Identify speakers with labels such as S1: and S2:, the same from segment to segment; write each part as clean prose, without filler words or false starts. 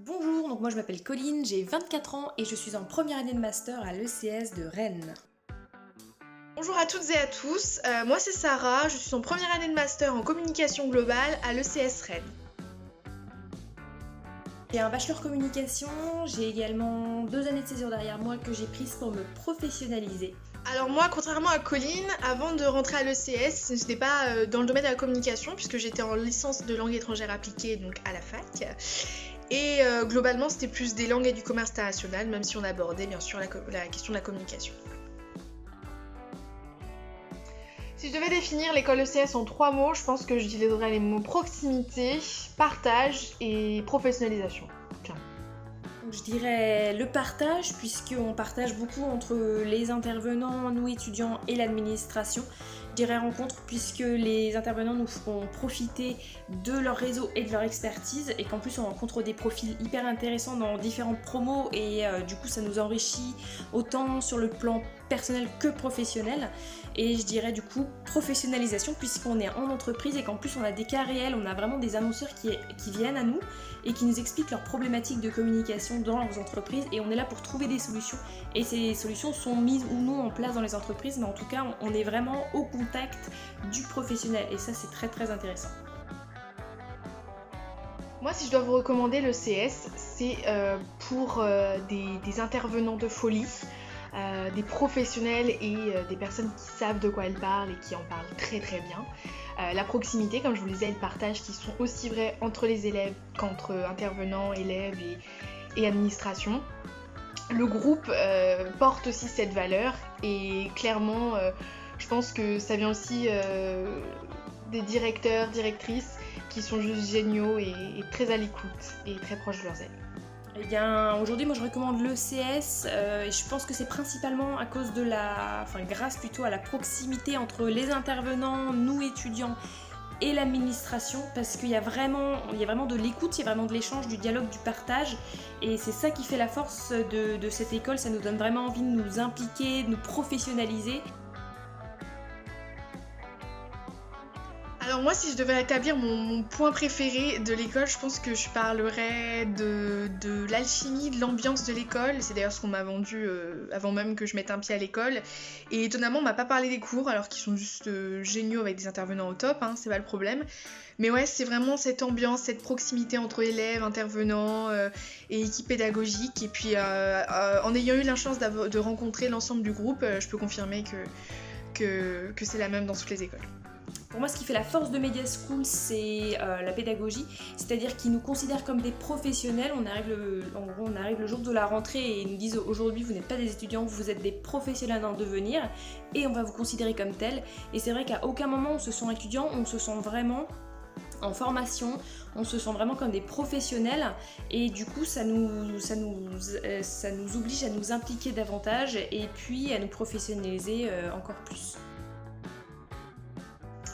S1: Bonjour, donc moi je m'appelle Colline, j'ai 24 ans et je suis en première année de master à l'ECS de Rennes.
S2: Bonjour à toutes et à tous, moi c'est Sarah, je suis en première année de master en communication globale à l'ECS Rennes.
S1: J'ai un bachelor communication, j'ai également 2 années de césure derrière moi que j'ai prises pour me professionnaliser.
S2: Alors moi, contrairement à Colline, avant de rentrer à l'ECS, je n'étais pas dans le domaine de la communication puisque j'étais en licence de langue étrangère appliquée, donc à la fac. Et globalement, c'était plus des langues et du commerce international, même si on abordait bien sûr la question de la communication. Si je devais définir l'école ECS en 3 mots, je pense que je dirais les mots proximité, partage et professionnalisation. Tiens.
S1: Donc je dirais le partage, puisqu'on partage beaucoup entre les intervenants, nous étudiants et l'administration. Je dirais rencontre, puisque les intervenants nous feront profiter de leur réseau et de leur expertise, et qu'en plus on rencontre des profils hyper intéressants dans différentes promos, et du coup ça nous enrichit autant sur le plan personnel que professionnel. Et je dirais du coup professionnalisation, puisqu'on est en entreprise et qu'en plus on a des cas réels, on a vraiment des annonceurs qui viennent à nous et qui nous expliquent leurs problématiques de communication dans leurs entreprises, et on est là pour trouver des solutions, et ces solutions sont mises ou non en place dans les entreprises, mais en tout cas on est vraiment au contact du professionnel, et ça c'est très très intéressant.
S2: Moi, si je dois vous recommander le CS, c'est pour des intervenants de folie, des professionnels et des personnes qui savent de quoi elles parlent et qui en parlent très très bien. La proximité, comme je vous le disais, et le partage qui sont aussi vrais entre les élèves qu'entre intervenants, élèves et administration. Le groupe porte aussi cette valeur, et clairement, je pense que ça vient aussi des directeurs, directrices qui sont juste géniaux et très à l'écoute et très proches de leurs élèves.
S1: Eh bien, aujourd'hui, moi je recommande l'ECS, et je pense que c'est principalement à cause grâce plutôt à la proximité entre les intervenants, nous étudiants et l'administration, parce qu'il y a vraiment de l'écoute, il y a vraiment de l'échange, du dialogue, du partage, et c'est ça qui fait la force de cette école. Ça nous donne vraiment envie de nous impliquer, de nous professionnaliser.
S2: Alors moi, si je devais établir mon point préféré de l'école, je pense que je parlerais de l'alchimie, de l'ambiance de l'école. C'est d'ailleurs ce qu'on m'a vendu avant même que je mette un pied à l'école. Et étonnamment, on m'a pas parlé des cours, alors qu'ils sont juste géniaux avec des intervenants au top, hein, c'est pas le problème. Mais ouais, c'est vraiment cette ambiance, cette proximité entre élèves, intervenants et équipe pédagogique. Et puis en ayant eu la chance de rencontrer l'ensemble du groupe, je peux confirmer que c'est la même dans toutes les écoles.
S1: Pour moi, ce qui fait la force de Media School, c'est la pédagogie, c'est-à-dire qu'ils nous considèrent comme des professionnels. En gros, on arrive le jour de la rentrée et ils nous disent aujourd'hui vous n'êtes pas des étudiants, vous êtes des professionnels en devenir, et on va vous considérer comme tels. Et c'est vrai qu'à aucun moment on se sent étudiant, on se sent vraiment en formation, on se sent vraiment comme des professionnels, et du coup ça nous oblige à nous impliquer davantage et puis à nous professionnaliser encore plus.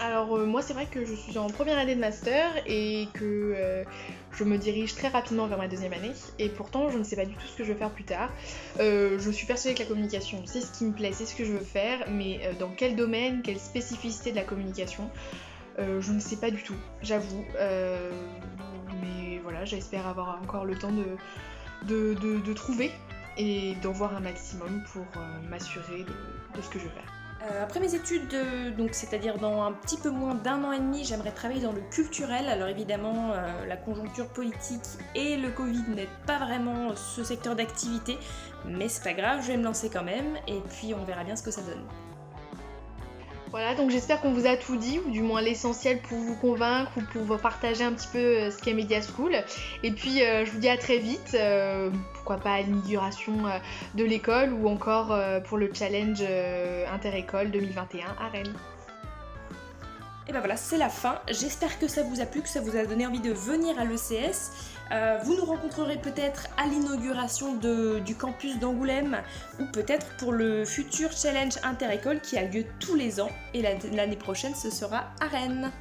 S2: Alors moi, c'est vrai que je suis en première année de master et que je me dirige très rapidement vers ma deuxième année, et pourtant je ne sais pas du tout ce que je veux faire plus tard. Je suis persuadée que la communication, c'est ce qui me plaît, c'est ce que je veux faire, mais dans quel domaine, quelle spécificité de la communication, je ne sais pas du tout, j'avoue. Mais voilà, j'espère avoir encore le temps de trouver et d'en voir un maximum pour m'assurer de ce que je veux faire.
S1: Après mes études, donc c'est-à-dire dans un petit peu moins d'1 an et demi, j'aimerais travailler dans le culturel. Alors évidemment, la conjoncture politique et le Covid n'aident pas vraiment ce secteur d'activité, mais c'est pas grave, je vais me lancer quand même, et puis on verra bien ce que ça donne.
S2: Voilà, donc j'espère qu'on vous a tout dit, ou du moins l'essentiel pour vous convaincre ou pour vous partager un petit peu ce qu'est Media School. Et puis je vous dis à très vite, pourquoi pas à l'inauguration de l'école, ou encore pour le challenge Inter-École 2021 à Rennes.
S1: Et ben voilà, c'est la fin. J'espère que ça vous a plu, que ça vous a donné envie de venir à l'ECS. Vous nous rencontrerez peut-être à l'inauguration du campus d'Angoulême, ou peut-être pour le futur challenge Inter-École qui a lieu tous les ans, et l'année prochaine ce sera à Rennes.